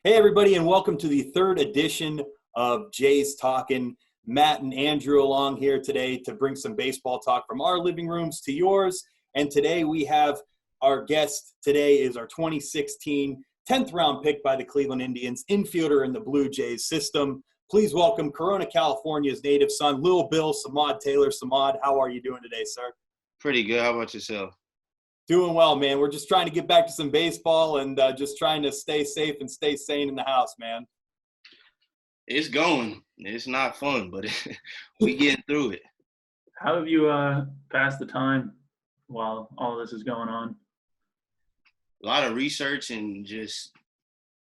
Hey, everybody, and welcome to the third edition of Jays Talkin. Matt and Andrew along here today to bring some baseball talk from our living rooms to yours. And today we have our guest. Today is our 2016 10th round pick by the Cleveland Indians, infielder in the Blue Jays system. Please welcome Corona, California's native son, Lil Bill Samad Taylor. Samad, how are you doing today, sir? Pretty good. How about yourself? Doing well, man. We're just trying to get back to some baseball and just trying to stay safe and stay sane in the house, man. It's going. It's not fun, but we getting through it. How have you passed the time while all this is going on? A lot of research and just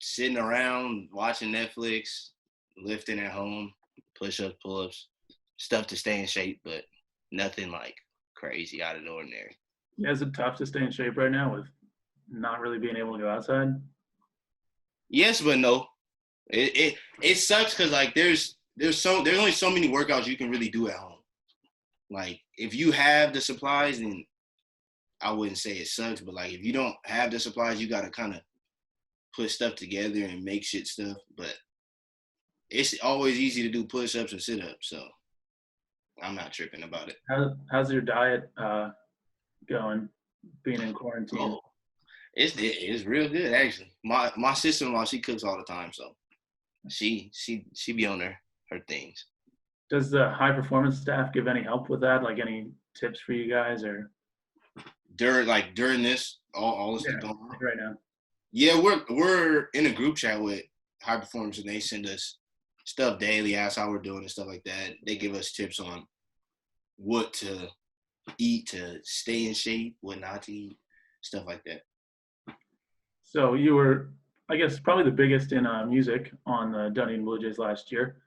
sitting around watching Netflix, lifting at home, push-ups, pull-ups, stuff to stay in shape, but nothing like crazy out of the ordinary. Yeah, is it tough to stay in shape right now with not really being able to go outside? Yes, but no. It sucks because like there's only so many workouts you can really do at home. Like if you have the supplies, then I wouldn't say it sucks, but like if you don't have the supplies, you gotta kind of put stuff together and make shit stuff. But it's always easy to do push-ups and sit-ups, so I'm not tripping about it. How's your diet going, being in quarantine? Oh, it's real good actually. My sister-in-law, she cooks all the time, so she be on her things. Does the high performance staff give any help with that? Like any tips for you guys or during this all this stuff going on? Right now? Yeah, we're in a group chat with high performance and they send us stuff daily, ask how we're doing and stuff like that. They give us tips on what to eat to stay in shape, what not to eat, stuff like that. So you were, I guess, probably the biggest in music on the Dunedin Blue Jays last year.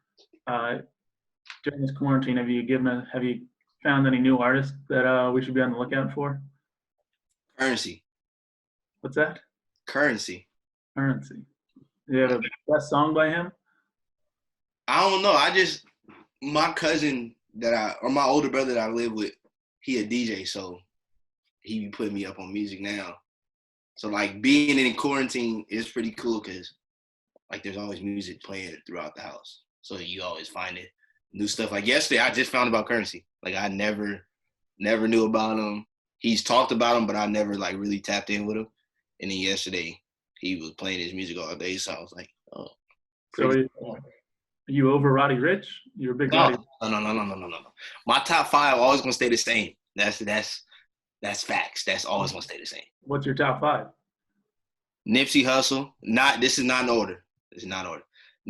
During this quarantine, have you found any new artists that we should be on the lookout for? Currency. What's that? Currency. Currency. Do you have a best song by him? I don't know. My cousin or my older brother that I live with, he a DJ, so he be putting me up on music now. So like being in quarantine is pretty cool because like there's always music playing throughout the house. So you always find it. New stuff. Like yesterday, I just found about Currency. Like I never knew about him. He's talked about him, but I never like really tapped in with him. And then yesterday, he was playing his music all day, so I was like, oh. So are you over Roddy Ricch? You're a big Roddy. No. My top five always gonna stay the same. That's facts. That's always gonna stay the same. What's your top five? Nipsey Hussle. This is not in order.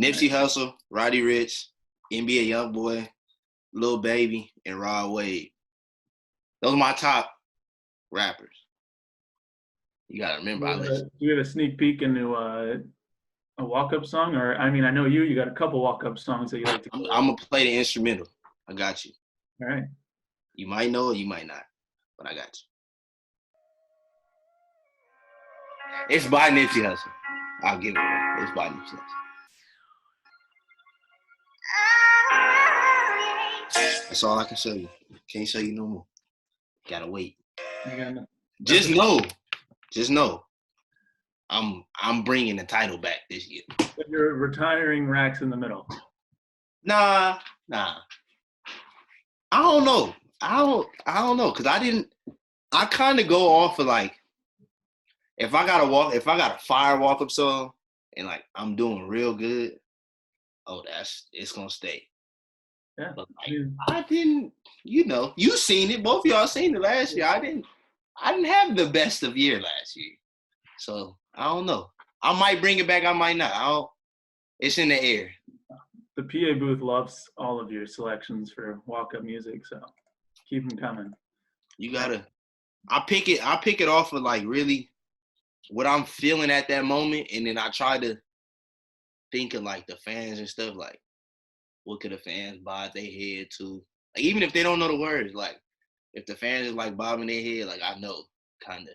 Nipsey Hussle, Roddy Ricch, NBA Youngboy, Lil Baby, and Rod Wave. Those are my top rappers. You gotta remember. Do you have a sneak peek into a Walkup song? Or I mean, I know you got a couple Walkup songs that you like to play. I'm gonna play the instrumental. I got you. All right. You might know it, you might not, but I got you. It's by Nipsey Hussle. I'll give it away. It's by Nipsey Hussle. That's all I can show you. Can't show you no more. Gotta wait. Just know. I'm bringing the title back this year. But you're retiring Racks in the Middle. Nah. I don't know. Cause I kind of go off of like, if I got a fire Walkup song and like I'm doing real good, it's gonna stay. Yeah. But like, I didn't, you seen it. Both of y'all seen it last year. I didn't have the best of year last year. So I don't know. I might bring it back. I might not. It's in the air. The PA booth loves all of your selections for Walkup music, so keep them coming. You gotta. I pick it off of like really what I'm feeling at that moment, and then I try to think of like the fans and stuff. Like, what could the fans bob their head to? Like, even if they don't know the words, like if the fans is like bobbing their head, like I know kind of.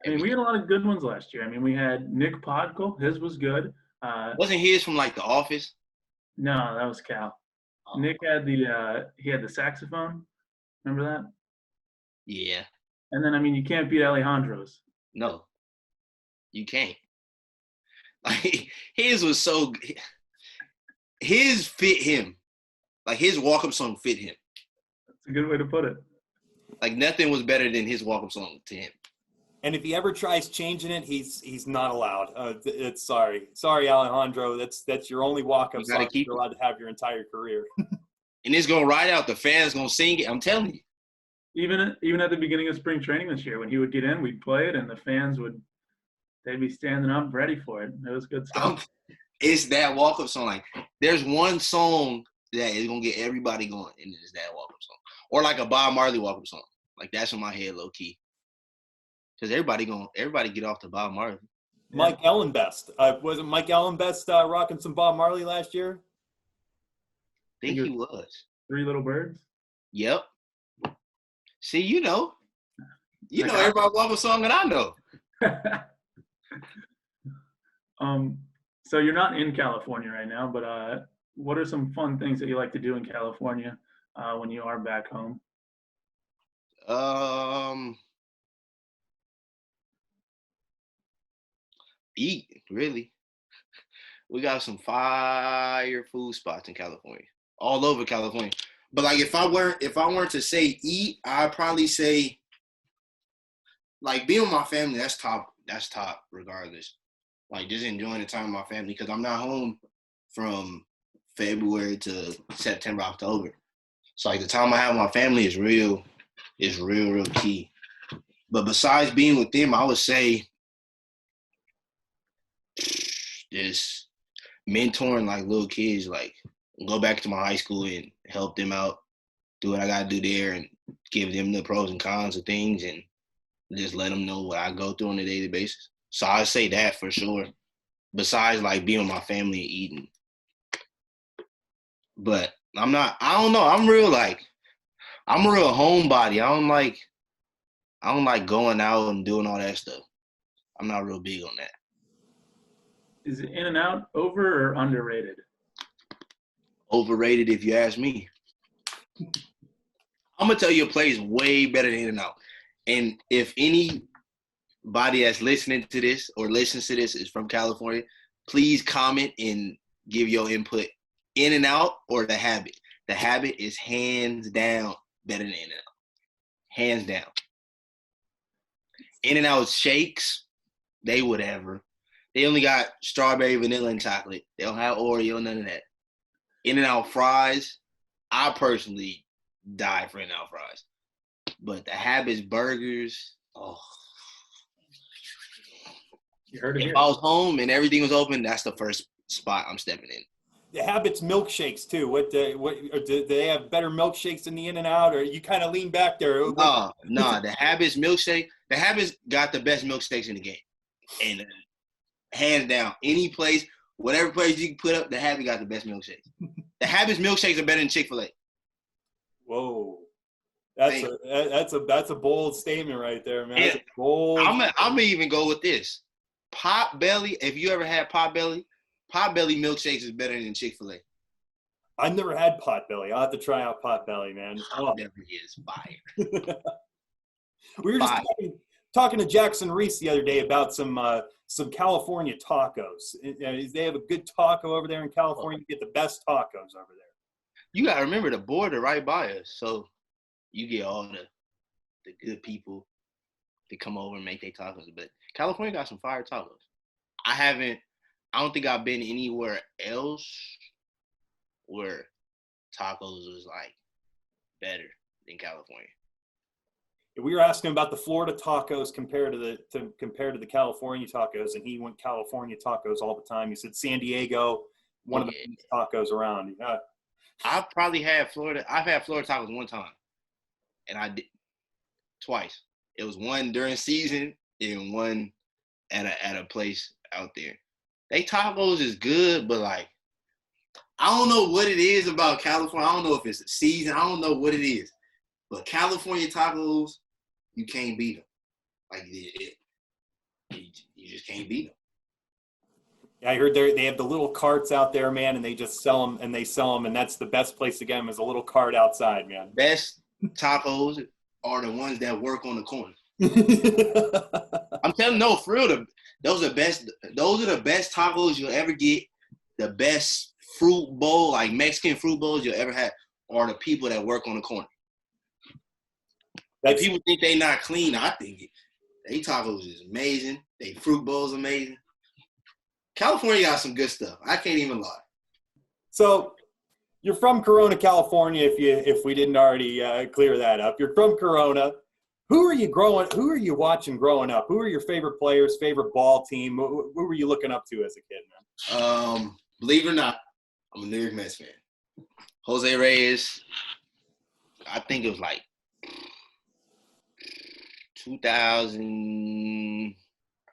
I mean, we had a lot of good ones last year. I mean, we had Nick Podkul. His was good. Wasn't his from like The Office? No, that was Cal. Oh. Nick had the saxophone. Remember that? Yeah. And then, I mean, you can't beat Alejandro's. No, you can't. Like his was so. His fit him. Like his walk-up song fit him. That's a good way to put it. Like nothing was better than his walk-up song to him. And if he ever tries changing it, he's not allowed. It's sorry, Alejandro. That's your only walk-up song you're allowed to have your entire career. And it's gonna ride out. The fans gonna sing it. I'm telling you. Even at the beginning of spring training this year, when he would get in, we'd play it, and the fans they'd be standing up ready for it. It was good stuff. It's that walk-up song. Like there's one song that is gonna get everybody going, and it's that walk-up song, or like a Bob Marley walk-up song. Like that's in my head, low key. Because everybody get off to Bob Marley. Mike Ellenbest. Wasn't Mike Ellenbest rocking some Bob Marley last year? I think he was. Three Little Birds? Yep. See, you know everybody walk a song that I know. So you're not in California right now, but what are some fun things that you like to do in California when you are back home? Eat, really. We got some fire food spots in California, all over California. But like, if I weren't to say eat, I'd probably say like being with my family. That's top regardless. Like just enjoying the time with my family because I'm not home from February to September, October. So like the time I have with my family is real key. But besides being with them, I would say just mentoring like little kids, like go back to my high school and help them out, do what I gotta do there and give them the pros and cons of things and just let them know what I go through on a daily basis. So I'd say that for sure, besides like being with my family and eating. But I don't know, I'm a real homebody. I don't like going out and doing all that stuff. I'm not real big on that. Is it In-N-Out over or underrated? Overrated, if you ask me. I'm gonna tell you a place way better than In-N-Out. And if anybody that's listening to this or listens to this is from California, please comment and give your input. In-N-Out or The Habit. The Habit is hands down better than In-N-Out. Hands down. In-N-Out shakes, they whatever. They only got strawberry, vanilla, and chocolate. They don't have Oreo, none of that. In-N-Out fries, I personally die for In-N-Out fries. But The Habit's burgers, oh. You heard it if here. I was home and everything was open, that's the first spot I'm stepping in. The Habit's milkshakes too. Do they have better milkshakes than the In-N-Out, or you kind of lean back there? No. The Habit's milkshake. The Habit's got the best milkshakes in the game, and hands down, any place, whatever place you can put up, The Habit got the best milkshakes. The Habit's milkshakes are better than Chick-fil-A. Whoa, that's a bold statement right there, man. That's bold. I'm gonna even go with this. Potbelly. If you ever had Potbelly milkshakes is better than Chick-fil-A. I've never had Potbelly. I'll have to try out Potbelly, man. Potbelly is fire. We were just talking to Jackson Reese the other day about some California tacos. They have a good taco over there in California. You get the best tacos over there. You gotta remember the border right by us, so you get all the good people to come over and make their tacos. But California got some fire tacos. I don't think I've been anywhere else where tacos was like better than California. We were asking about the Florida tacos compared to the California tacos, and he went California tacos all the time. He said San Diego, one of the best tacos around. I've had Florida tacos one time, and I did twice. It was one during season and one at a place out there. They tacos is good, but like I don't know what it is about California. I don't know if it's a season. I don't know what it is. But California tacos, you can't beat them. Like you just can't beat them. Yeah, I heard they have the little carts out there, man, and they just sell them, and that's the best place to get them is a little cart outside, man. Best tacos are the ones that work on the corner. I'm telling you, no, for real, Those are the best tacos you'll ever get. The best fruit bowl, like Mexican fruit bowls you'll ever have, are the people that work on the corner. And people think they not clean. I think they tacos is amazing. They fruit bowls amazing. California got some good stuff. I can't even lie. So you're from Corona, California. If we didn't already clear that up, you're from Corona. Who are you watching growing up? Who are your favorite players? Favorite ball team? Who were you looking up to as a kid, man? Believe it or not, I'm a New York Mets fan. Jose Reyes. I think it was like 2000,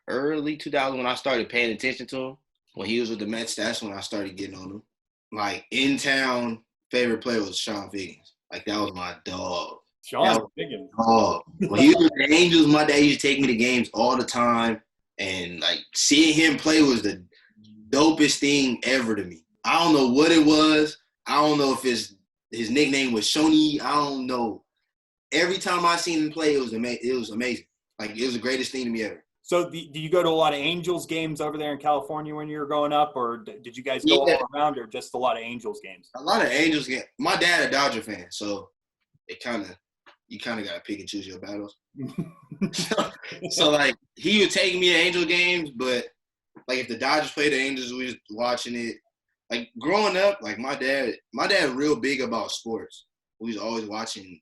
early 2000 when I started paying attention to him. When he was with the Mets, that's when I started getting on him. Like, in town, favorite player was Sean Figgins. Like, that was my dog. Sean Figgins. Oh, when he was with the Angels, my dad used to take me to games all the time. And, like, seeing him play was the dopest thing ever to me. I don't know what it was. I don't know if his nickname was Shoney. I don't know. Every time I seen him play, it was amazing. Like, it was the greatest thing to me ever. So do you go to a lot of Angels games over there in California when you were growing up, or did you guys go all around, or just a lot of Angels games? A lot of Angels games. My dad a Dodger fan, so you kind of got to pick and choose your battles. so, like, he would take me to Angel games, but, like, if the Dodgers played the Angels, we was watching it. Like, growing up, like, my dad real big about sports. We was always watching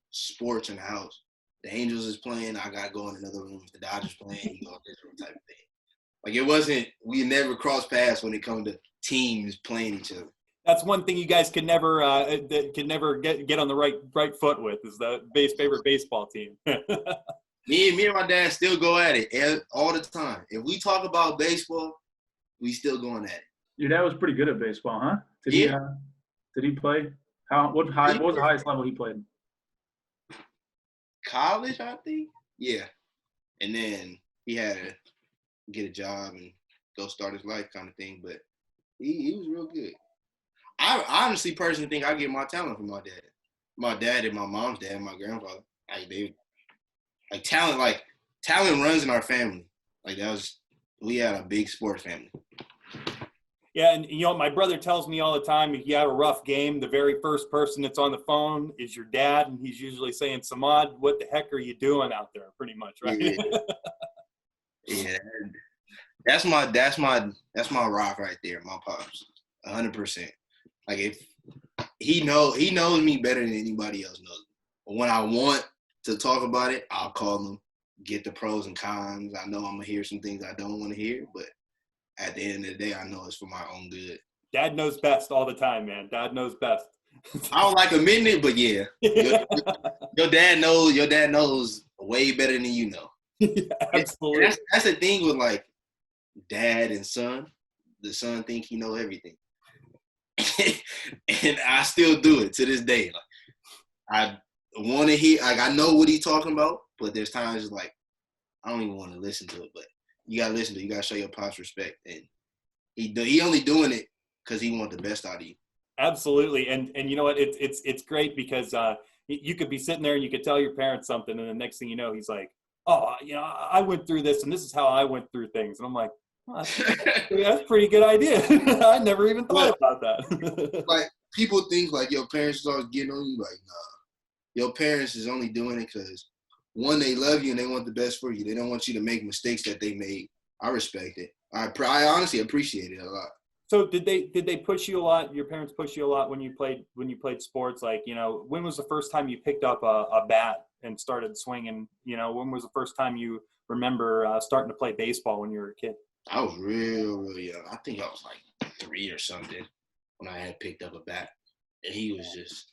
sports in the house. The Angels is playing, I got to go in another room. If the Dodgers playing, he go in this room type of thing. Like, it wasn't – we never crossed paths when it comes to teams playing each other. That's one thing you guys can never get on the right foot with, is the favorite baseball team. Me and my dad still go at it all the time. If we talk about baseball, we still going at it. Your dad was pretty good at baseball, huh? Did he play? What was the highest level he played? College, I think. Yeah. And then he had to get a job and go start his life kind of thing. But he was real good. I honestly personally think I get my talent from my dad. My dad and my mom's dad and my grandfather. Talent runs in our family. Like, we had a big sports family. Yeah, and my brother tells me all the time, if you have a rough game, the very first person that's on the phone is your dad, and he's usually saying, "Samad, what the heck are you doing out there?" Pretty much, right? Yeah. That's my rock right there, my pops. 100%. Like, if he knows me better than anybody else knows me. But when I want to talk about it, I'll call him, get the pros and cons. I know I'm gonna hear some things I don't want to hear, but at the end of the day, I know it's for my own good. Dad knows best all the time, man. Dad knows best. I don't like admitting it, but yeah. Your dad knows way better than you know. Yeah, absolutely. That's the thing with, like, dad and son. The son think he know everything. And I still do it to this day. Like, I want to hear, like, I know what he's talking about, but there's times, like, I don't even want to listen to it, but you gotta listen to it. You gotta show your pops respect, and he only doing it because he want the best out of you. Absolutely, and you know what? It's great because you could be sitting there and you could tell your parents something, and the next thing you know, he's like, "Oh, I went through this, and this is how I went through things," and I'm like, oh, that's a pretty good idea. I never even thought about that. Like, people think, like, your parents is always getting on you. Like, nah, your parents is only doing it because, one, they love you and they want the best for you. They don't want you to make mistakes that they made. I respect it. I honestly appreciate it a lot. So did they push you a lot? Your parents push you a lot when you played sports? Like, when was the first time you picked up a bat and started swinging? When was the first time you remember starting to play baseball when you were a kid? I was real, real young. I think I was like 3 or something when I had picked up a bat, and he was just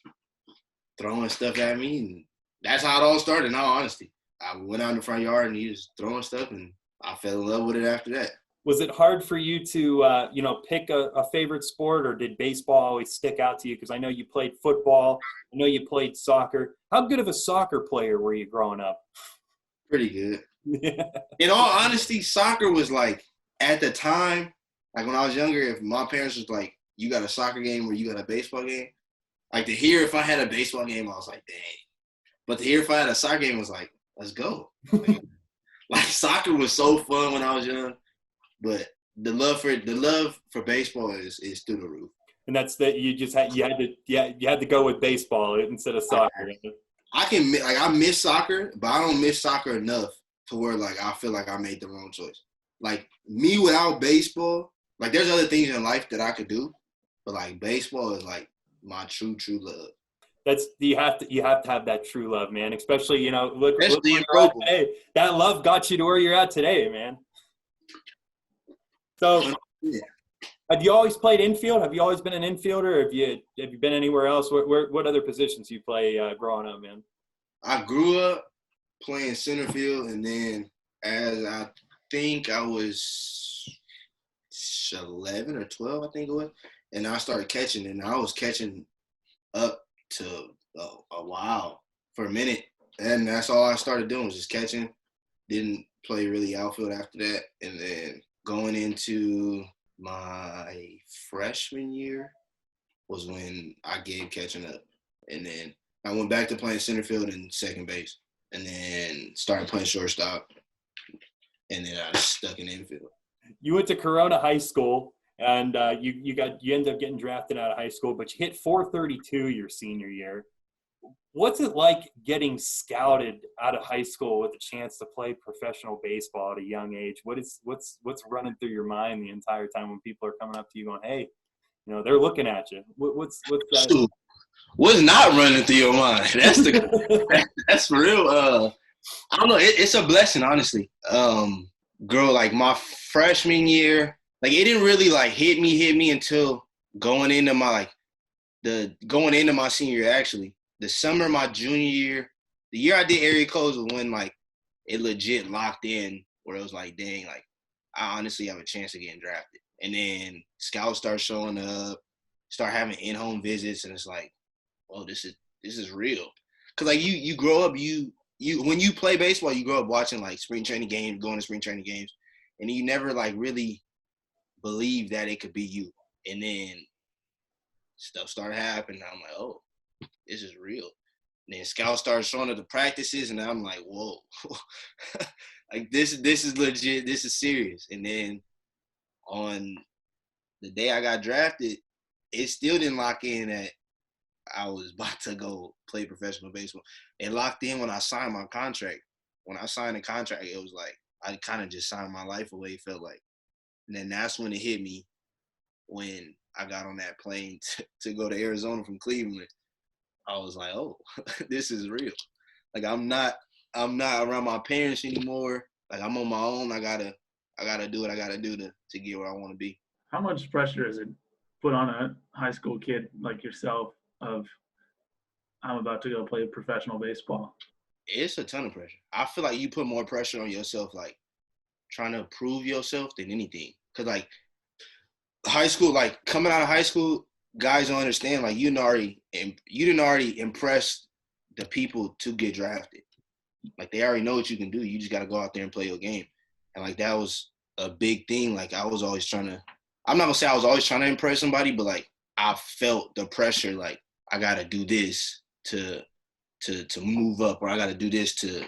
throwing stuff at me, and that's how it all started, in all honesty. I went out in the front yard, and he was throwing stuff, and I fell in love with it after that. Was it hard for you to, pick a favorite sport, or did baseball always stick out to you? Because I know you played football. I know you played soccer. How good of a soccer player were you growing up? Pretty good. In all honesty, soccer was like, at the time, like when I was younger, if my parents was like, you got a soccer game or you got a baseball game, like to hear if I had a baseball game, I was like, dang. But to hear if I had a soccer game, I was like, let's go. Like, soccer was so fun when I was young. But the love for baseball is through the roof. And that's that you had to go with baseball instead of soccer. I miss soccer, but I don't miss soccer enough to where like I feel like I made the wrong choice. Like me without baseball, like there's other things in life that I could do, but like baseball is like my true love. That's you have to have that true love, man. Especially look where Especially you're at today. That love got you to where you're at today, man. So, have you always played infield? Have you always been an infielder? Have you been anywhere else? What other positions you play growing up, man? I grew up playing center field, and then as I think I was 11 or 12, I think it was, and I started catching, and I was catching up to a while for a minute, and that's all I started doing was just catching. Didn't play really outfield after that, and then going into my freshman year was when I gave catching up, and then I went back to playing center field and second base, and then started playing shortstop, and then I stuck in infield. You went to Corona High School, and you ended up getting drafted out of high school, but you hit .432 your senior year. What's it like getting scouted out of high school with a chance to play professional baseball at a young age? What's running through your mind the entire time when people are coming up to you going, "Hey, they're looking at you"? What's that? What's not running through your mind? That's for real. I don't know. It's a blessing, honestly. Girl, like my freshman year, like it didn't really like hit me until going into my senior year. Actually, the summer of my junior year, the year I did area codes was when like it legit locked in, where it was like, dang, like I honestly have a chance of getting drafted. And then scouts start showing up, start having in-home visits, and it's like, oh, this is real. Cause like you grow up, you when you play baseball, you grow up watching like spring training games, going to spring training games, and you never like really believe that it could be you. And then stuff started happening. I'm like, oh, this is real. And then scouts started showing up the practices, and I'm like, whoa, like this is legit. This is serious. And then on the day I got drafted, it still didn't lock in that I was about to go play professional baseball. It locked in when I signed my contract. When I signed the contract, it was like I kind of just signed my life away, it felt like. And then that's when it hit me when I got on that plane to go to Arizona from Cleveland. I was like, oh, this is real. Like I'm not around my parents anymore. Like I'm on my own. I gotta do what I gotta do to get where I want to be. How much pressure is it put on a high school kid like yourself of I'm about to go play professional baseball? It's a ton of pressure. I feel like you put more pressure on yourself, like trying to prove yourself than anything. Cause like high school, like coming out of high school, guys don't understand. Like you didn't already impress the people to get drafted. Like they already know what you can do. You just got to go out there and play your game. And like that was a big thing. Like I was always trying to. I'm not gonna say I was always trying to impress somebody, but like I felt the pressure. Like I got to do this to move up, or I got to do this to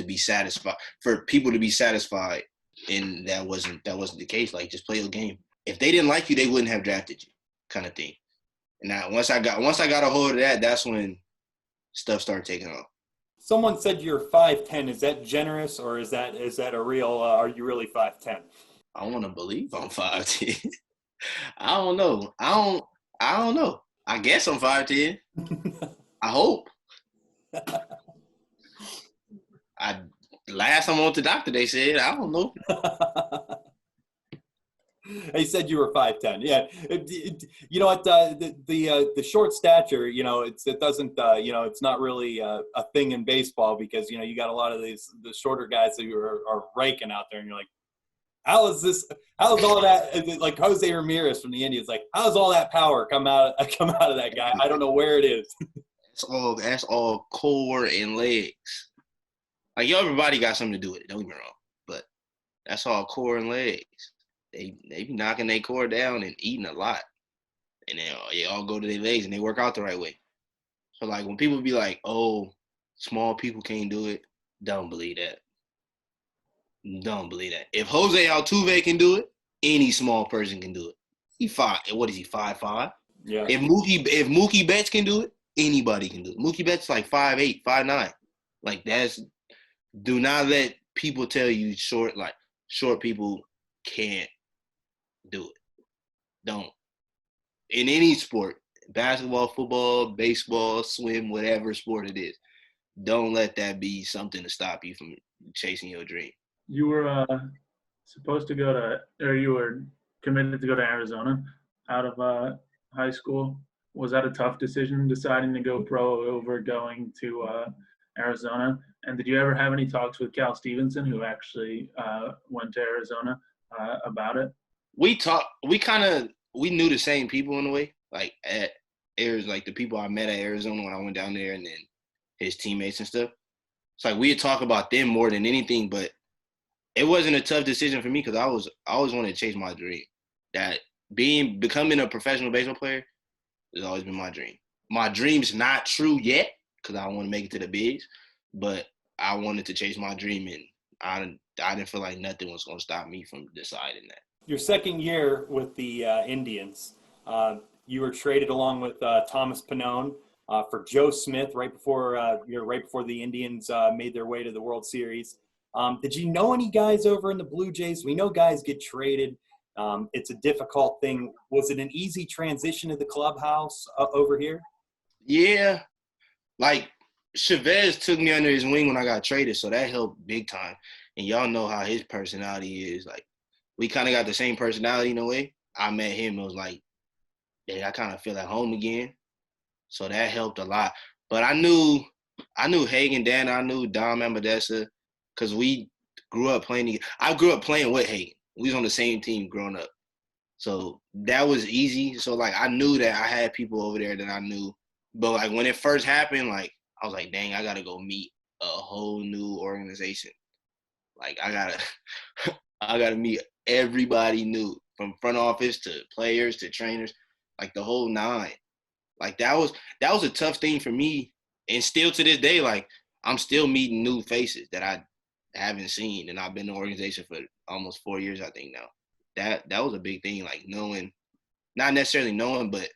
be satisfied. For people to be satisfied, and that wasn't the case. Like just play your game. If they didn't like you, they wouldn't have drafted you, kind of thing. And now once I got a hold of that, that's when stuff started taking off. Someone said you're 5'10". Is that generous, or is that a real? Are you really 5'10"? I want to believe I'm 5'10". I don't know. I don't know. I guess I'm 5'10". I hope. Last time I went to the doctor, they said, I don't know. They said you were 5'10". Yeah, you know what? The short stature, it doesn't, it's not really a thing in baseball because you got a lot of the shorter guys that are raking out there, and you're like, how is all that? Like Jose Ramirez from the Indians, like how's all that power come out of that guy? I don't know where it is. That's all core and legs. Like everybody got something to do with it. Don't get me wrong, but that's all core and legs. They be knocking their core down and eating a lot, and they all go to their legs and they work out the right way. So like when people be like, "Oh, small people can't do it," don't believe that. Don't believe that. If Jose Altuve can do it, any small person can do it. What is he, 5'5"? Yeah. If Mookie Betts can do it, anybody can do it. Mookie Betts like 5'8", 5'9". Like do not let people tell you short people can't do it. Don't. In any sport, basketball, football, baseball, swim, whatever sport it is, don't let that be something to stop you from chasing your dream. You were supposed to go to, or you were committed to go to Arizona out of high school. Was that a tough decision, deciding to go pro over going to Arizona? And did you ever have any talks with Cal Stevenson, who actually went to Arizona, about it? We knew the same people in a way, like at Arizona, like the people I met at Arizona when I went down there, and then his teammates and stuff. It's like we had talked about them more than anything, but it wasn't a tough decision for me because I always wanted to chase my dream. That becoming a professional baseball player has always been my dream. My dream's not true yet because I want to make it to the bigs, but I wanted to chase my dream, and I didn't feel like nothing was going to stop me from deciding that. Your second year with the Indians, you were traded along with Thomas Pannone for Joe Smith right before the Indians made their way to the World Series. Did you know any guys over in the Blue Jays? We know guys get traded. It's a difficult thing. Was it an easy transition to the clubhouse over here? Yeah. Like, Chavez took me under his wing when I got traded, so that helped big time. And y'all know how his personality is. Like, we kind of got the same personality in a way. I met him. It was like, yeah, I kind of feel at home again. So that helped a lot. But I knew Hagen Dan. I knew Dom Amadesa because we grew up playing. I grew up playing with Hagen. We was on the same team growing up. So that was easy. So, like, I knew that I had people over there that I knew. But, like, when it first happened, like, I was like, dang, I got to go meet a whole new organization. Like, I gotta meet everybody new, from front office to players to trainers, like the whole nine. Like, that was a tough thing for me. And still to this day, like, I'm still meeting new faces that I haven't seen. And I've been in the organization for almost 4 years, I think now. That was a big thing, like knowing, not necessarily knowing, but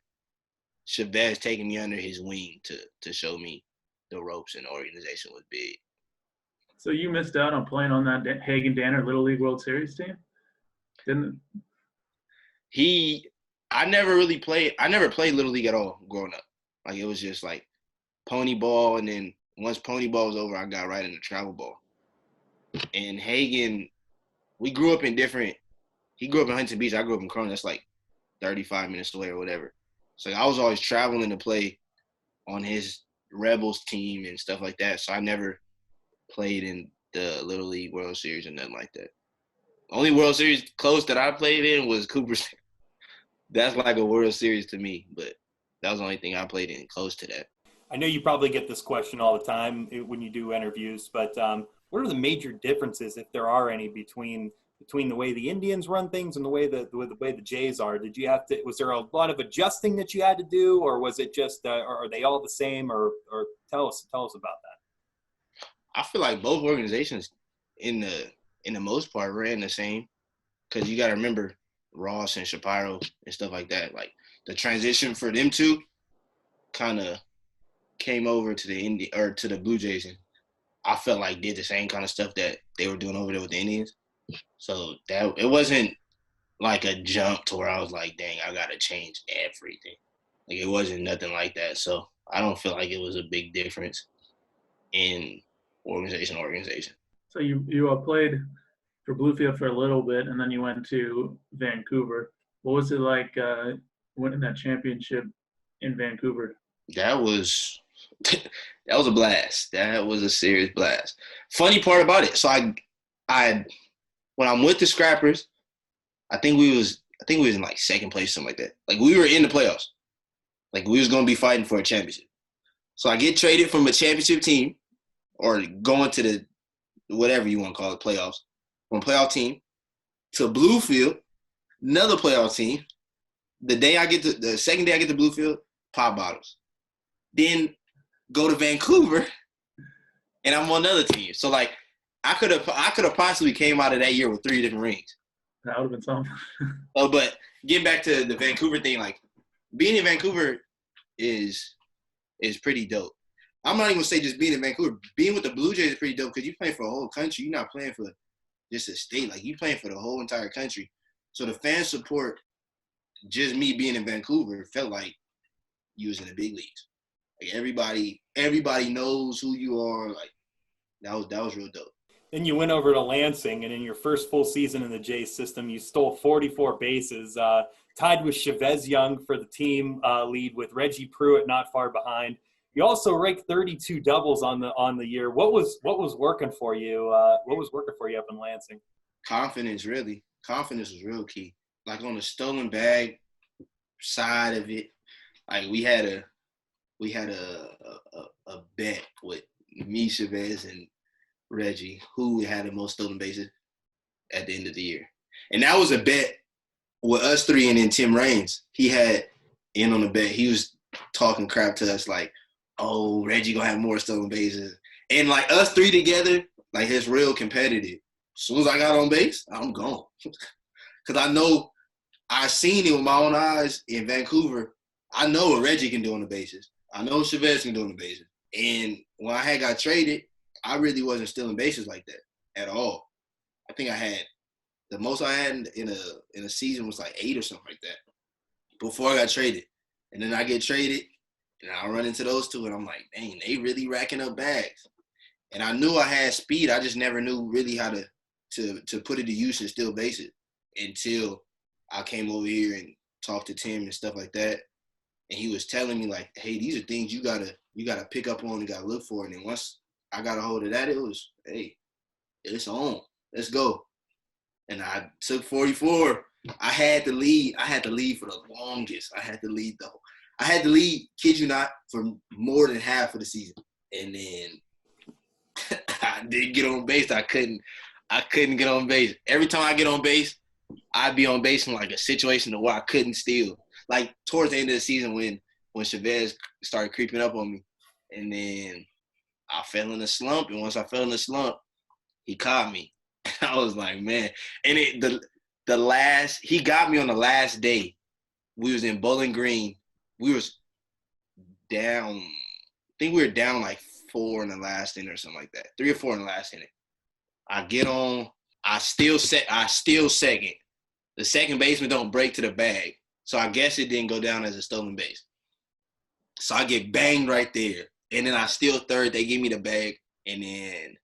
Chavez taking me under his wing to show me the ropes in the organization was big. So you missed out on playing on that Hagen Danner Little League World Series team? I never played Little League at all growing up. Like, it was just like pony ball, and then once pony ball was over, I got right into travel ball. And Hagen, he grew up in Huntington Beach. I grew up in Corona. That's like 35 minutes away or whatever. So I was always traveling to play on his Rebels team and stuff like that. So I never played in the Little League World Series or nothing like that. Only World Series close that I played in was Cooperstown. That's like a World Series to me, but that was the only thing I played in close to that. I know you probably get this question all the time when you do interviews, but what are the major differences, if there are any, between the way the Indians run things and the way the Jays are? Was there a lot of adjusting that you had to do, or was it just, or are they all the same, or tell us about that? I feel like both organizations in the most part ran the same, because you got to remember Ross and Shapiro and stuff like that. Like, the transition for them two kind of came over to the Blue Jays, and I felt like did the same kind of stuff that they were doing over there with the Indians. So that it wasn't like a jump to where I was like, dang, I got to change everything. Like, it wasn't nothing like that. So I don't feel like it was a big difference in organization. So you played for Bluefield for a little bit, and then you went to Vancouver. What was it like winning that championship in Vancouver? That was a blast. That was a serious blast. Funny part about it, so I when I'm with the Scrappers, I think we was in like second place, something like that. Like, we were in the playoffs. Like, we was gonna be fighting for a championship. So I get traded from a championship team, or going to the whatever you want to call it, playoffs, from a playoff team to Bluefield, another playoff team. The second day I get to Bluefield, pop bottles. Then go to Vancouver, and I'm on another team. So, like, I could have possibly came out of that year with 3 different rings. That would have been something. But getting back to the Vancouver thing, like being in Vancouver is pretty dope. I'm not even gonna say just being in Vancouver. Being with the Blue Jays is pretty dope because you're playing for a whole country. You're not playing for just a state. Like you're playing for the whole entire country. So the fan support, just me being in Vancouver, felt like you was in the big leagues. Like everybody knows who you are. Like that was real dope. Then you went over to Lansing, and in your first full season in the Jays system, you stole 44 bases, tied with Chavez Young for the team lead, with Reggie Pruitt not far behind. You also raked 32 doubles on the year. What was working for you? What was working for you up in Lansing? Confidence, really. Confidence was real key. Like on the stolen bag side of it, like we had a bet with me, Chavez, and Reggie, who had the most stolen bases at the end of the year. And that was a bet with us three, and then Tim Raines. He had in on the bet. He was talking crap to us like, oh, Reggie gonna have more stolen bases. And like us three together, like it's real competitive. As soon as I got on base, I'm gone. Because I know I seen it with my own eyes in Vancouver. I know what Reggie can do on the bases. I know what Chavez can do on the bases. And when I had got traded, I really wasn't stealing bases like that at all. I think the most I had in a season was like 8 or something like that before I got traded. And then I get traded, and I run into those two, and I'm like, dang, they really racking up bags. And I knew I had speed. I just never knew really how to put it to use and steal bases until I came over here and talked to Tim and stuff like that. And he was telling me like, hey, these are things you gotta pick up on and gotta look for. And then once I got a hold of that, it was, hey, it's on. Let's go. And I took 44. I had to lead. I had to lead for the longest. I had to lead, kid you not, for more than half of the season. And then I didn't get on base. I couldn't get on base. Every time I get on base, I'd be on base in like a situation to where I couldn't steal. Like towards the end of the season when Chavez started creeping up on me. And then I fell in a slump. And once I fell in a slump, he caught me. I was like, man. And he got me on the last day. We was in Bowling Green. We was down, I think we were down like 4 in the last inning or something like that. 3 or 4 in the last inning. I get on, I steal second. The second baseman don't break to the bag. So I guess it didn't go down as a stolen base. So I get banged right there. And then I steal third, they give me the bag, and then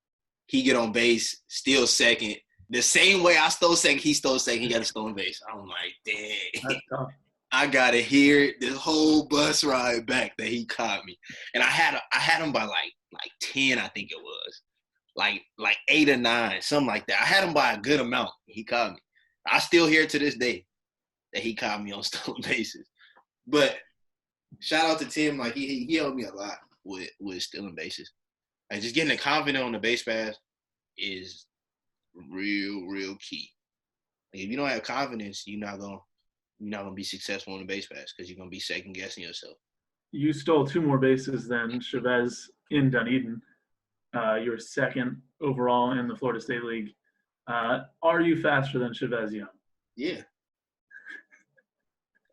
he get on base, steal second. The same way I stole second, he stole second, he got a stolen base. I'm like, dang. I gotta hear this whole bus ride back that he caught me. And I had him by like 10, I think it was. Like 8 or 9, something like that. I had him by a good amount. He caught me. I still hear to this day that he caught me on stolen bases. But shout out to Tim, like he helped me a lot with stealing bases. Like just getting confident on the base pass is real key. Like if you don't have confidence, you're not gonna be successful on the base pass because you're gonna be second guessing yourself. You stole 2 more bases than Chavez in Dunedin. You were second overall in the Florida State League. Are you faster than Chavez Young? Yeah.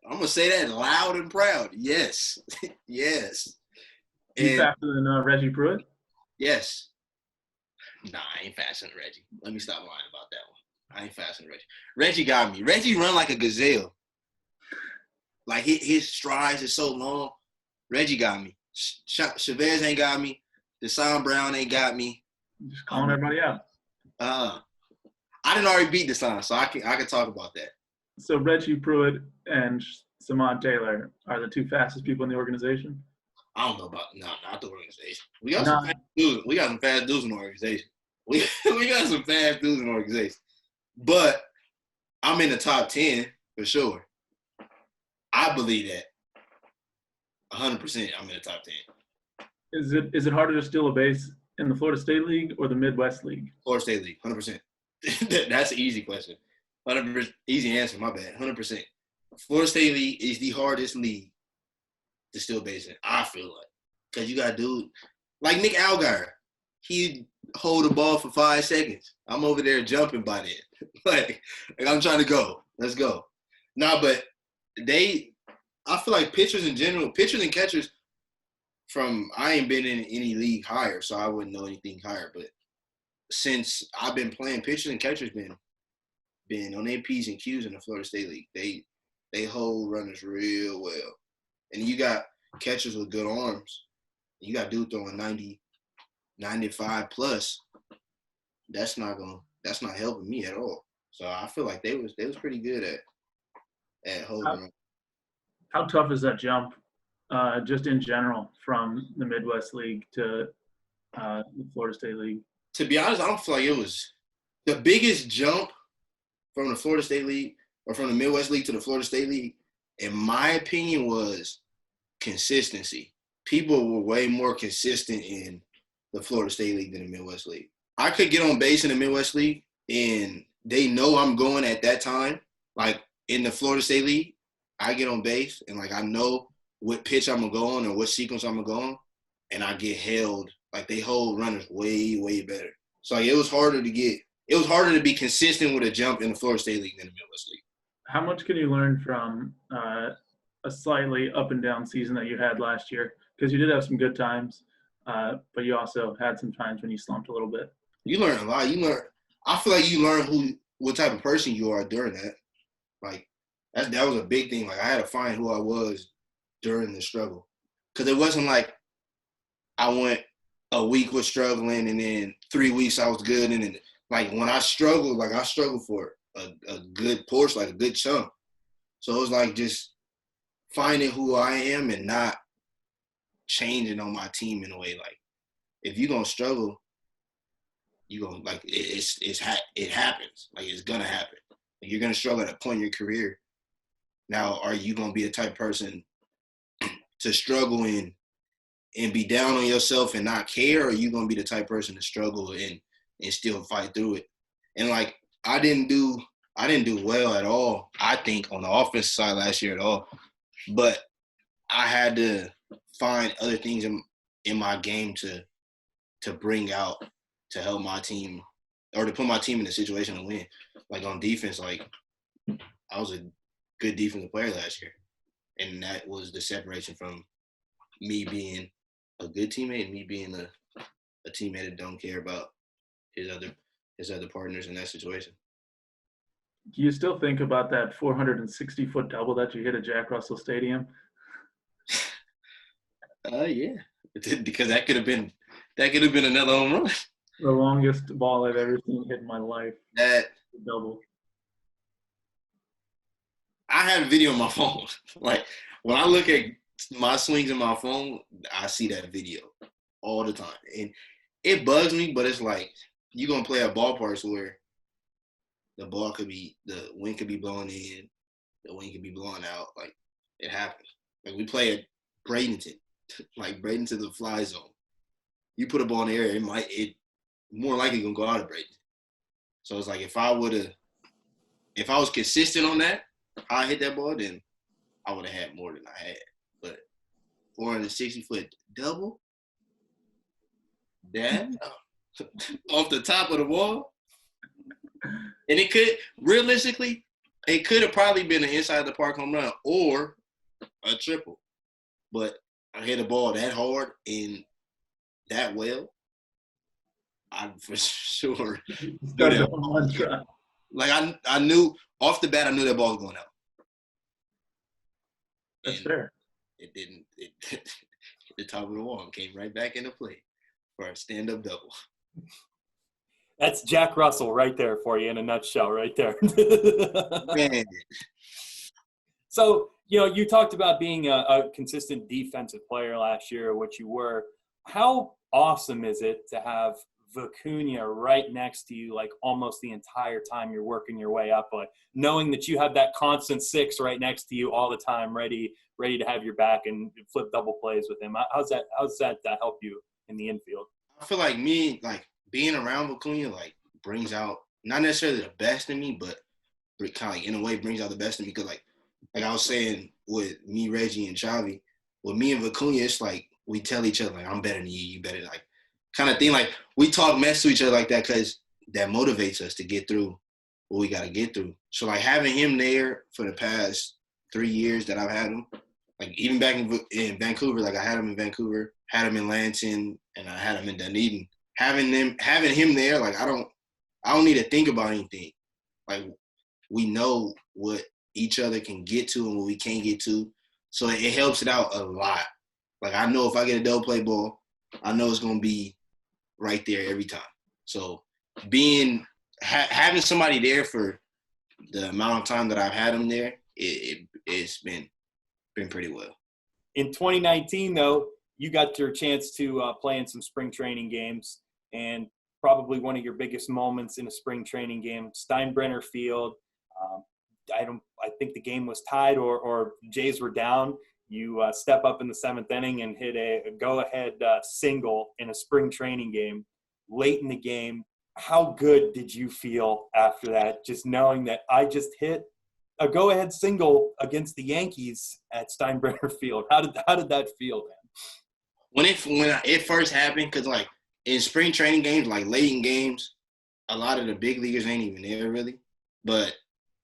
I'm going to say that loud and proud. Yes. Yes. You faster than Reggie Pruitt? Yes. Nah, I ain't faster than Reggie. Let me stop lying about that one. I ain't faster than Reggie. Reggie got me. Reggie run like a gazelle. Like his strides are so long. Reggie got me. Chavez ain't got me. Deshaun Brown ain't got me. Just calling everybody out. I didn't already beat Deshaun, so I can talk about that. So Reggie Pruitt and Samad Taylor are the 2 fastest people in the organization? I don't know about not the organization. We got some fast dudes. We got some fast dudes in the organization. We got some fast dudes in the organization. But I'm in the top 10 for sure. I believe that. 100% I'm in the top 10. Is it harder to steal a base in the Florida State League or the Midwest League? Florida State League, 100%. That's an easy question. 100% easy answer, my bad. 100%. Florida State League is the hardest league to steal bases in, I feel like. Because you got dudes like Nick Algar. he'd hold the ball for 5 seconds. I'm over there jumping by then. like I'm trying to go. Let's go. Nah, but I feel like pitchers in general, pitchers and catchers I ain't been in any league higher, so I wouldn't know anything higher. But since I've been playing, pitchers and catchers been on their P's and Q's in the Florida State League. They hold runners real well. And you got catchers with good arms. You got dude throwing 90, 95 plus. That's not helping me at all. So I feel like they was pretty good at holding. How tough is that jump, just in general, from the Midwest League to the Florida State League? To be honest, I don't feel like it was the biggest jump from the Florida State League or from the Midwest League to the Florida State League, in my opinion, was consistency. People were way more consistent in the Florida State League than the Midwest League. I could get on base in the Midwest League, and they know I'm going at that time. Like in the Florida State League, I get on base, and like I know what pitch I'm going to go on or what sequence I'm going to go on, and I get held. Like they hold runners way, way better. So like, it was harder to be consistent with a jump in the Florida State League than the Midwest League. How much can you learn from a slightly up and down season that you had last year? Because you did have some good times, but you also had some times when you slumped a little bit. You learn a lot. I feel like you learn what type of person you are during that. Like that was a big thing. Like I had to find who I was during the struggle, because it wasn't like I went a week was struggling and then 3 weeks I was good, and then like when I struggled for a good portion, like a good chunk. So it was like just finding who I am and not changing on my team in a way. Like if you're gonna struggle, you gonna like it happens. Like it's gonna happen. Like, you're gonna struggle at a point in your career. Now, are you gonna be the type of person to struggle and be down on yourself and not care, or are you gonna be the type of person to struggle and still fight through it? And like I didn't do well at all, I think, on the offensive side last year at all. But I had to find other things in my game to bring out to help my team, or to put my team in a situation to win. Like on defense, like I was a good defensive player last year. And that was the separation from me being a good teammate and me being a teammate that don't care about his other partners in that situation. Do you still think about that 460-foot double that you hit at Jack Russell Stadium? Yeah, because that could have been another home run. The longest ball I've ever seen hit in my life. That double. I have a video on my phone. Like when I look at my swings in my phone, I see that video all the time, and it bugs me. But it's like you're gonna play at ballparks where the wind could be blowing in, the wind could be blowing out. Like it happens. Like we play at Bradenton, like Bradenton, the fly zone. You put a ball in the air, it more likely gonna go out of Bradenton. So it's like if I was consistent on that, I hit that ball, then I would have had more than I had. But 460-foot double, that off the top of the wall. And it could, realistically, it could have probably been an inside the park home run or a triple. But I hit a ball that hard and that well, I for sure do that. Like I knew off the bat, I knew that ball was going out. That's fair. It didn't. It hit the top of the wall and came right back into play for a stand-up double. That's Jack Russell right there for you in a nutshell right there. Man. So, you talked about being a consistent defensive player last year, which you were. How awesome is it to have Vicuña right next to you, like almost the entire time you're working your way up, like knowing that you have that constant six right next to you all the time, ready to have your back and flip double plays with him? How's that help you in the infield? I feel like being around Vicuña brings out not necessarily the best in me, but kind of in a way brings out the best in me, because like I was saying with me, Reggie, and Chavi, with me and Vicuña, it's like we tell each other like I'm better than you, you better. Like kind of thing. Like, we talk mess to each other like that because that motivates us to get through what we got to get through. So, like, having him there for the past 3 years that I've had him, like, even back in Vancouver, like, I had him in Vancouver, had him in Lansing, and I had him in Dunedin. Having him there, like, I don't need to think about anything. Like, we know what each other can get to and what we can't get to. So it helps it out a lot. Like, I know if I get a double play ball, I know it's going to be right there every time. So having somebody there for the amount of time that I've had him there, it's been pretty well. In 2019, though, you got your chance to play in some spring training games, and probably one of your biggest moments in a spring training game, Steinbrenner Field. I think the game was tied or Jays were down. You step up in the 7th inning and hit a go-ahead single in a spring training game late in the game. How good did you feel after that, just knowing that I just hit a go-ahead single against the Yankees at Steinbrenner Field? How did that feel, man? When it first happened, because, like, in spring training games, like, late in games, a lot of the big leaguers ain't even there, really. But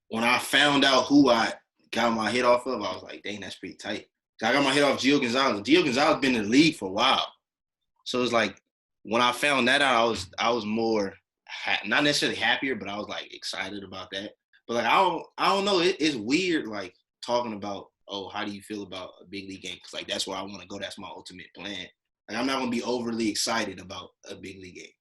when I found out who I got my hit off of, I was like, dang, that's pretty tight. I got my hit off Gio Gonzalez. Gio Gonzalez been in the league for a while. So it's like, when I found that out, I was more, not necessarily happier, but I was, like, excited about that. But, like, I don't know. It's weird, like, talking about, oh, how do you feel about a big league game? Because, like, that's where I want to go. That's my ultimate plan. Like, I'm not going to be overly excited about a big league game.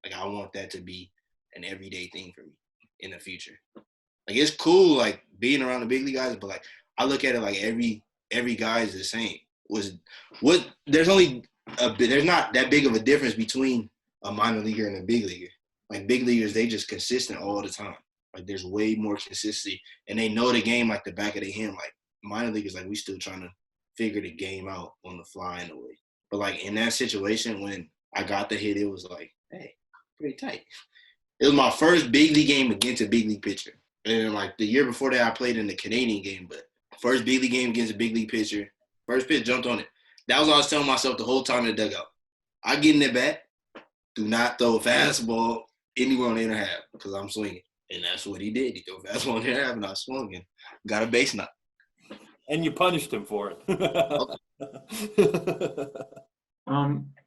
Like, I want that to be an everyday thing for me in the future. Like, it's cool, like, being around the big league guys, but, like, I look at it like every guy is the same. There's not that big of a difference between a minor leaguer and a big leaguer. Like, big leaguers, they just consistent all the time. Like, there's way more consistency, and they know the game like the back of their hand. Like, minor leaguers, like, we still trying to figure the game out on the fly in a way. But, like, in that situation, when I got the hit, it was like, hey, pretty tight. It was my first big league game against a big league pitcher. And then, like, the year before that, I played in the Canadian game, but first big league game against a big league pitcher, first pitch, jumped on it. That was what I was telling myself the whole time in the dugout. I get in the bat, do not throw a fastball anywhere on the inner half because I'm swinging. And that's what he did. He threw a fastball on the inner half, and I swung and got a base knock. And you punished him for it.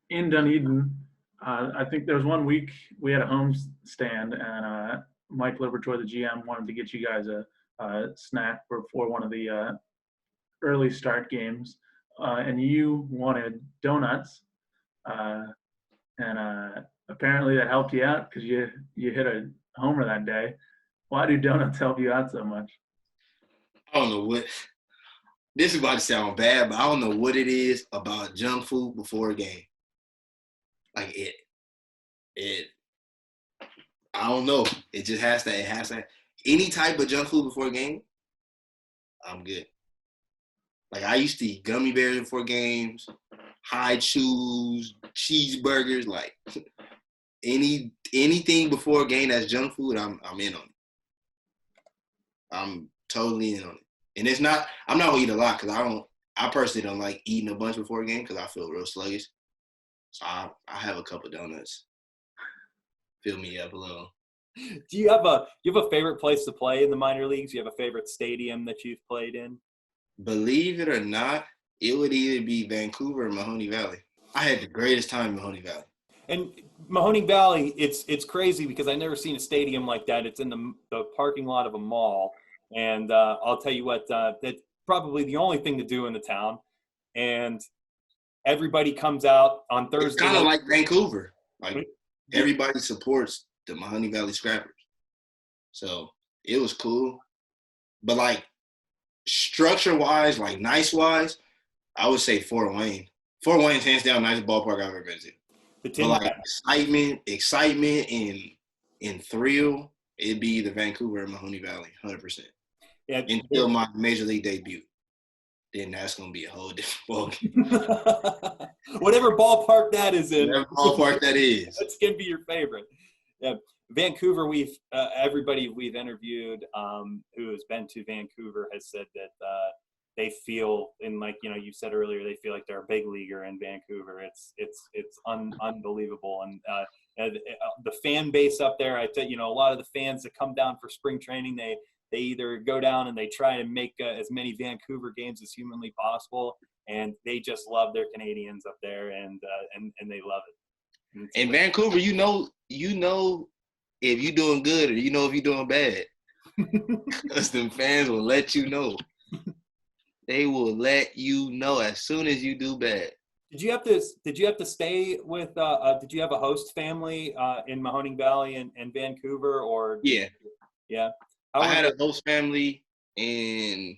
In Dunedin, I think there was one week we had a home stand, and Mike Libertor, the GM, wanted to get you guys a snack before one of the early start games, and you wanted donuts, and apparently that helped you out because you hit a homer that day. Why do donuts help you out so much? I don't know what. This is about to sound bad, but I don't know what it is about junk food before a game. Like, I don't know. It just has to. Any type of junk food before a game, I'm good. Like, I used to eat gummy bears before games, high chews, cheeseburgers, like anything before a game that's junk food, I'm in on it. I'm totally in on it. And I'm not gonna eat a lot because I personally don't like eating a bunch before a game because I feel real sluggish. So I have a couple donuts. Fill me up a little. Do you have a favorite place to play in the minor leagues? Do you have a favorite stadium that you've played in? Believe it or not, it would either be Vancouver or Mahoney Valley. I had the greatest time in Mahoney Valley. And Mahoney Valley, it's crazy because I've never seen a stadium like that. It's in the parking lot of a mall. And I'll tell you what, that's probably the only thing to do in the town. And everybody comes out on Thursday. It's kind of like Vancouver. Like, everybody supports the Mahoney Valley Scrappers. So it was cool. But, like, structure-wise, like, nice-wise, I would say Fort Wayne. Fort Wayne's hands down nicest ballpark I've ever been to. But, like, excitement and thrill, it'd be the Vancouver and Mahoney Valley, 100%. Yeah, until my major league debut. Then that's going to be a whole different ballgame. Whatever ballpark that is in. Whatever ballpark that is. That's going to be your favorite. Yeah. Vancouver, everybody we've interviewed who has been to Vancouver has said that they feel, in like, you know, you said earlier, they feel like they're a big leaguer in Vancouver. It's unbelievable. And the fan base up there, I tell you, know, a lot of the fans that come down for spring training, they either go down and they try to make as many Vancouver games as humanly possible, and they just love their Canadians up there, and they love it. In Vancouver, you know if you're doing good or you know if you're doing bad, because them fans will let you know. They will let you know as soon as you do bad. Did you have to stay with? Did you have a host family in Mahoning Valley and Vancouver, or? Yeah. Yeah. I had a host family in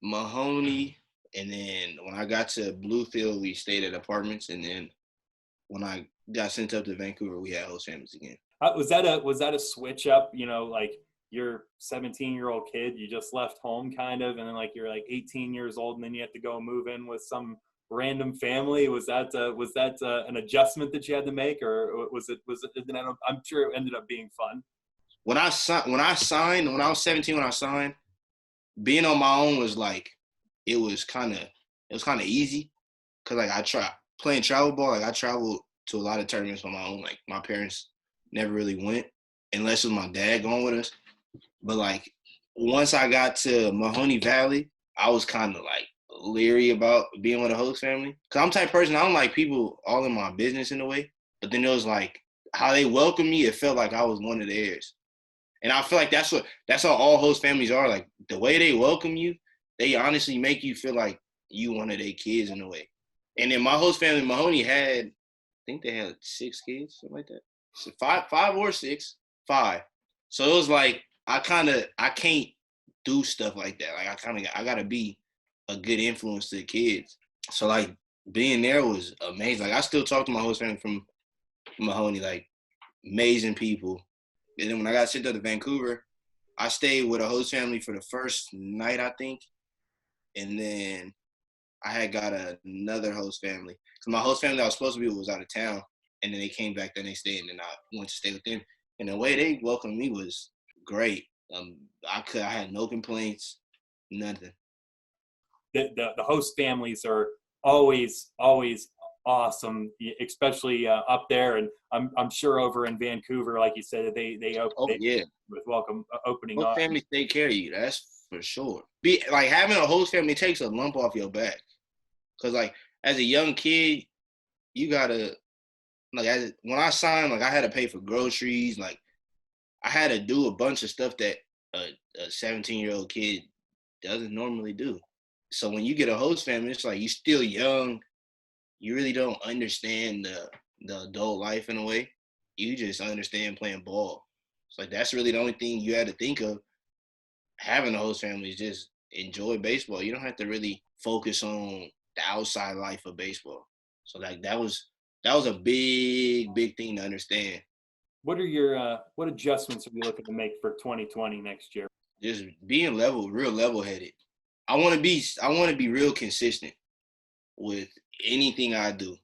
Mahoney, and then when I got to Bluefield, we stayed at apartments, and then when I got sent up to Vancouver, we had host families again. Was that a switch up? You know, like you're 17-year-old kid, you just left home kind of, and then like you're like 18 years old, and then you have to go move in with some random family. Was that an adjustment that you had to make, or was it? I'm sure it ended up being fun. When I signed, when I was 17, when I signed, being on my own was like, it was kind of easy, cause like I playing travel ball. Like I traveled to a lot of tournaments on my own. Like my parents never really went unless it was my dad going with us. But like once I got to Mahoney Valley, I was kind of like leery about being with a host family. Cause I'm the type of person, I don't like people all in my business in a way. But then it was like how they welcomed me, it felt like I was one of theirs. And I feel like that's how all host families are. Like the way they welcome you, they honestly make you feel like you one of their kids in a way. And then my host family, Mahoney, I think they had 6 kids, something like that. So 5 or 6, 5. So it was like I can't do stuff like that. Like I gotta be a good influence to the kids. So like being there was amazing. Like I still talk to my host family from Mahoney, like amazing people. And then when I got sent up to Vancouver, I stayed with a host family for the first night, I think. And then I had got another host family. Because my host family I was supposed to be with was out of town. And then they came back the next day, and then I went to stay with them. And the way they welcomed me was great. I had no complaints, nothing. The host families are always awesome, especially up there, and I'm sure over in Vancouver, like you said, they with welcome opening host up. Families take care of you, that's for sure. Like having a host family takes a lump off your back, cause like as a young kid, you gotta like when I signed, like I had to pay for groceries, like I had to do a bunch of stuff that a 17-year-old kid doesn't normally do. So when you get a host family, it's like you still young. You really don't understand the adult life in a way. You just understand playing ball. It's like that's really the only thing you had to think of. Having a host family is just enjoy baseball. You don't have to really focus on the outside life of baseball. So like that was a big thing to understand. What are your what adjustments are you looking to make for 2020 next year? Just being real level-headed. I want to be real consistent with anything I do.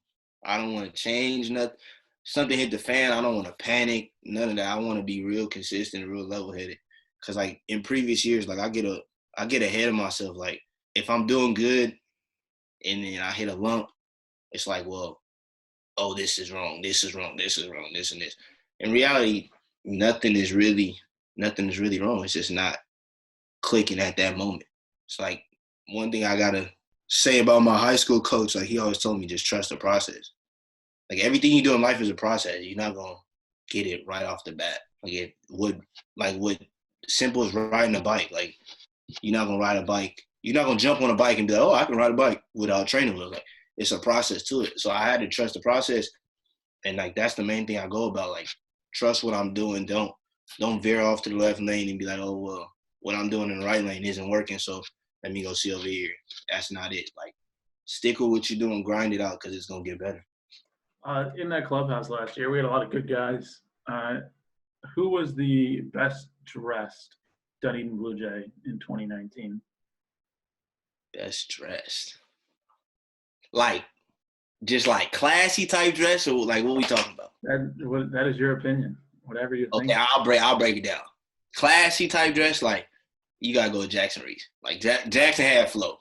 I don't want to change nothing. Something hit the fan, I don't want to panic, none of that. I want to be real consistent, real level-headed. Cause like in previous years, like I get ahead of myself. Like if I'm doing good and then I hit a lump, it's like, well, oh, this is wrong, this and this. In reality, nothing is really wrong. It's just not clicking at that moment. It's like one thing I gotta say about my high school coach, like he always told me, just trust the process. Like everything you do in life is a process. You're not gonna get it right off the bat. What simple as riding a bike. Like you're not gonna ride a bike. You're not gonna jump on a bike and be like, oh, I can ride a bike without training wheels. Like it's a process to it. So I had to trust the process. And like that's the main thing I go about. Like trust what I'm doing. Don't veer off to the left lane and be like, oh well, what I'm doing in the right lane isn't working, so let me go see over here. That's not it. Like stick with what you're doing, grind it out, because it's gonna get better. In that clubhouse last year, we had a lot of good guys. Who was the best dressed Dunedin Blue Jay in 2019? Best dressed, like just like classy type dress, or like what we talking about? That is your opinion. Whatever you think. Okay, I'll break it down. Classy type dress, like you gotta go with Jackson Reese. Like Jackson had flow.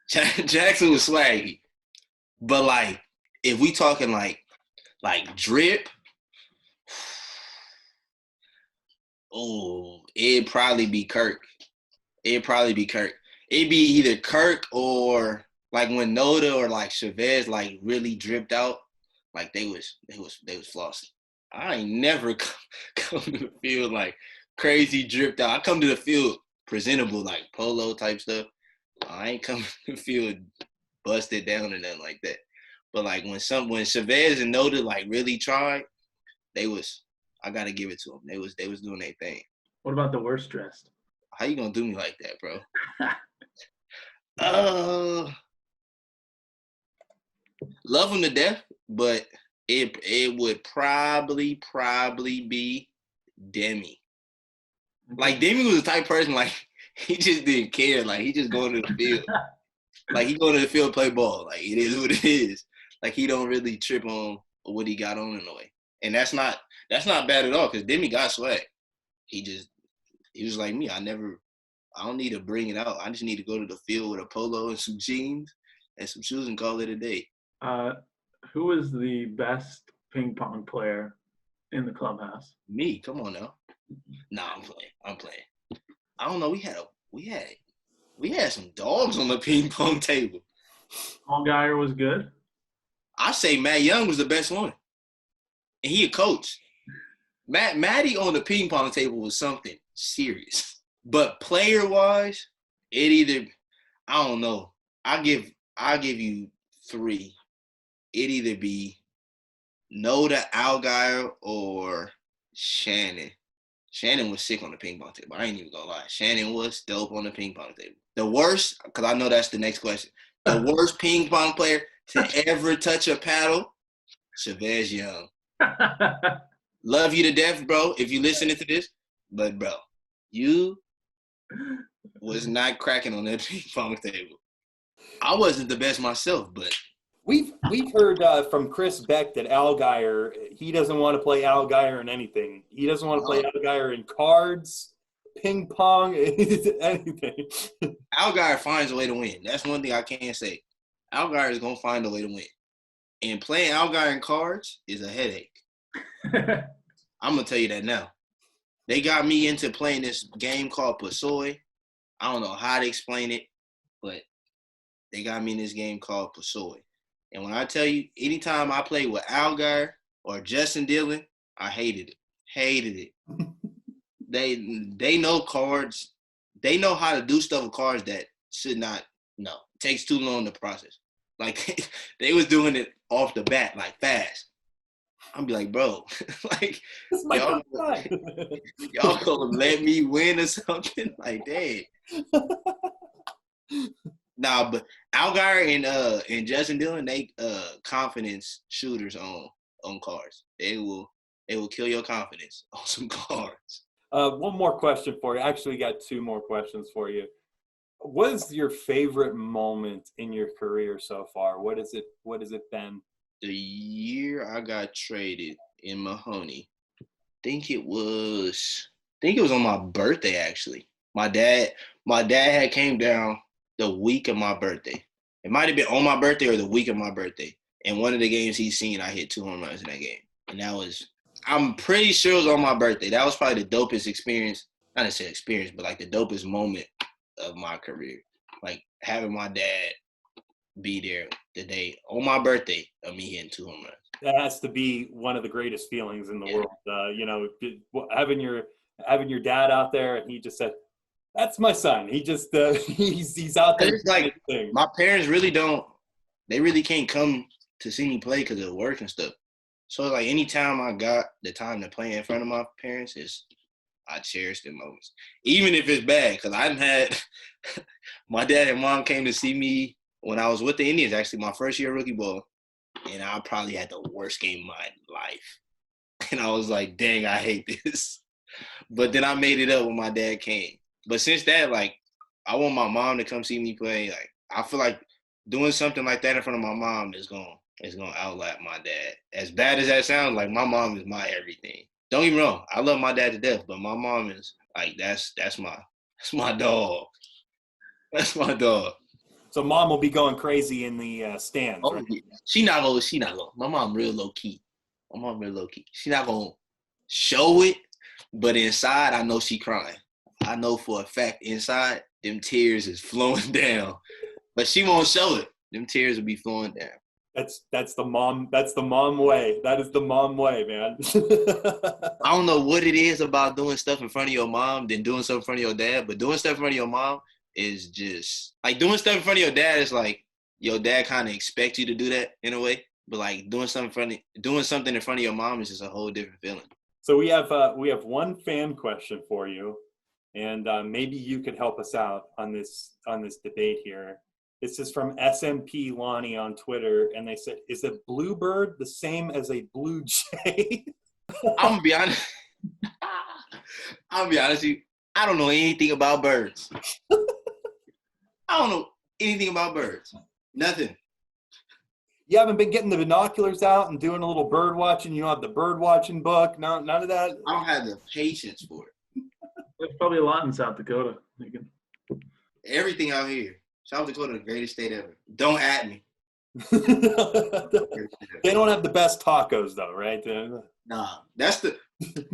Jackson was swaggy. But like, if we talking like drip, oh, it'd probably be Kirk. It'd be either Kirk or like when Noda or like Chavez like really dripped out, like they was flossing. I ain't never come to the field like crazy dripped out. I come to the field presentable, like polo type stuff. I ain't come to the field busted down or nothing like that. But like when Chavez and Noda like really tried, I gotta give it to them. They was doing their thing. What about the worst dressed? How you gonna do me like that, bro? Love them to death, but it would probably be Demi. Like Demi was the type of person like he just didn't care. Like he just going to the field. Like he going to the field to play ball. Like it is what it is. Like he don't really trip on what he got on in a way. And that's not bad at all because Demi got swag. He was like me. I don't need to bring it out. I just need to go to the field with a polo and some jeans and some shoes and call it a day. Who is the best ping pong player in the clubhouse? Me. Come on now. Nah, I'm playing. I don't know. We had some dogs on the ping pong table. Allgaier was good. I say Matt Young was the best one, and he a coach. Matty on the ping pong table was something serious. But player wise, I don't know. I'll give you 3. It'd either be Noda, Allgaier, or Shannon. Shannon was sick on the ping pong table. I ain't even gonna lie. Shannon was dope on the ping pong table. The worst, because I know that's the next question. The worst ping pong player to ever touch a paddle, Chavez Young. Love you to death, bro, if you listening to this. But, bro, you was not cracking on that ping pong table. I wasn't the best myself, but we've heard from Chris Beck that Allgaier, he doesn't want to play Allgaier in anything. He doesn't want to play Allgaier in cards, ping pong, anything. Allgaier finds a way to win. That's one thing I can't say. Allgaier is gonna find a way to win, and playing Allgaier in cards is a headache. I'm gonna tell you that now. They got me into playing this game called Pasoy. I don't know how to explain it, but they got me in this game called Pasoy. And when I tell you, anytime I play with Allgaier or Justin Dillon, I hated it. They know cards. They know how to do stuff with cards that should not. No, it takes too long to process. Like they was doing it off the bat, like fast. I'm be like, bro, like y'all gonna let me win or something? Like, dang. Nah, but Allgaier and Justin Dillon, they confidence shooters on cards. They will kill your confidence on some cards. One more question for you. I actually got 2 more questions for you. What is your favorite moment in your career so far? What has it been? The year I got traded in Mahoney, I think it was on my birthday actually. My dad had came down the week of my birthday. It might have been on my birthday or the week of my birthday. And one of the games he's seen, I hit 2 home runs in that game. And I'm pretty sure it was on my birthday. That was probably the dopest experience. Not necessarily experience, but like the dopest moment of my career. Like having my dad be there the day on my birthday of me hitting 2 home runs. That has to be one of the greatest feelings in the world. Having your dad out there, and he just said, "That's my son." He just he's out there. It's like my parents really can't come to see me play because of work and stuff. So like anytime I got the time to play in front of my parents, I cherish the moments, even if it's bad. Because I had my dad and mom came to see me when I was with the Indians, actually my first year of rookie ball, and I probably had the worst game of my life. And I was like, dang, I hate this. But then I made it up when my dad came. But since that, like, I want my mom to come see me play. Like, I feel like doing something like that in front of my mom is gonna outlap my dad. As bad as that sounds, like my mom is my everything. Don't get me wrong, I love my dad to death, but my mom is like that's my That's my dog. That's my dog. So mom will be going crazy in the stands, Oh, right? yeah. She not gonna. My mom real low key. She not gonna show it, but inside I know she crying. I know for a fact inside them tears is flowing down, but she won't show it. Them tears will be flowing down. That's the mom way. That is the mom way, man. I don't know what it is about doing stuff in front of your mom than doing stuff in front of your dad, but doing stuff in front of your mom is just like doing stuff in front of your dad is like your dad kind of expects you to do that in a way, but like doing something in front of your mom is just a whole different feeling. So we have one fan question for you, and maybe you could help us out on this debate here. This is from SMP Lonnie on Twitter, and they said, "Is a bluebird the same as a blue jay?" I'm gonna be honest. With you. I don't know anything about birds. I don't know anything about birds. Nothing. You haven't been getting the binoculars out and doing a little bird watching. You don't have the bird watching book. No, none of that. I don't have the patience for it. There's probably a lot in South Dakota. Everything out here. South Dakota, the greatest state ever. Don't at me. They don't have the best tacos, though, right? Nah, that's the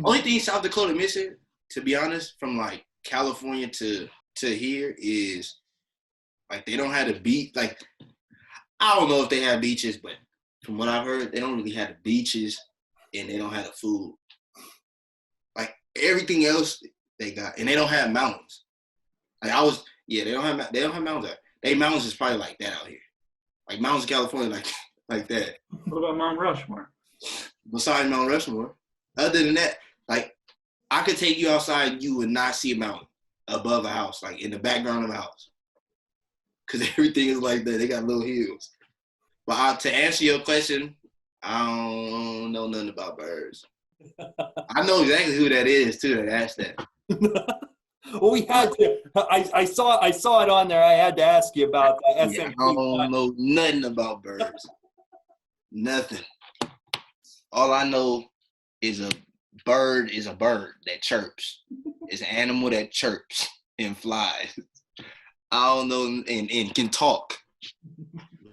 only thing South Dakota missing, to be honest, from like California to here is like they don't have the beach. Like I don't know if they have beaches, but from what I've heard, they don't really have the beaches and they don't have the food. Like everything else they got, and they don't have mountains. Like they don't have mountains. They mountains is probably like that out here. Like mountains in California, like that. What about Mount Rushmore? Besides Mount Rushmore, other than that, like I could take you outside, you would not see a mountain above a house, like in the background of a house, because everything is like that. They got little hills. But to answer your question, I don't know nothing about birds. I know exactly who that is too that asked that. Well, we had to. I saw it on there. I had to ask you about the SMP. Yeah, I don't know nothing about birds. Nothing. All I know is a bird is a bird that chirps. It's an animal that chirps and flies. I don't know and can talk.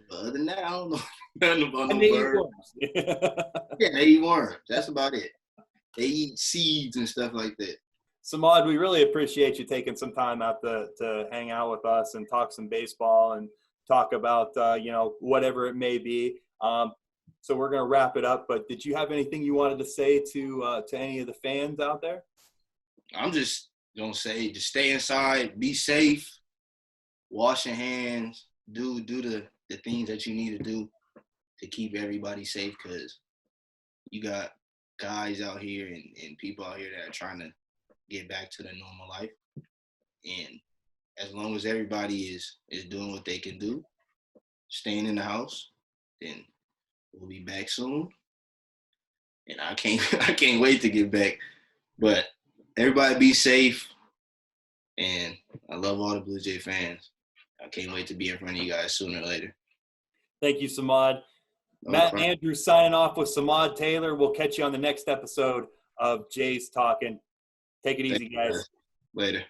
But other than that, I don't know nothing about no birds. Yeah, they eat worms. That's about it. They eat seeds and stuff like that. Samad, we really appreciate you taking some time out to hang out with us and talk some baseball and talk about, whatever it may be. So we're going to wrap it up. But did you have anything you wanted to say to any of the fans out there? I'm just going to say, just stay inside, be safe, wash your hands, do the things that you need to do to keep everybody safe, because you got guys out here and people out here that are trying to get back to their normal life. And as long as everybody is doing what they can do, staying in the house, then we'll be back soon. And I can't wait to get back. But everybody be safe. And I love all the Blue Jay fans. I can't wait to be in front of you guys sooner or later. Thank you, Samad. Matt and Andrew signing off with Samad Taylor. We'll catch you on the next episode of Jays Talkin'. Take it easy, guys. Later.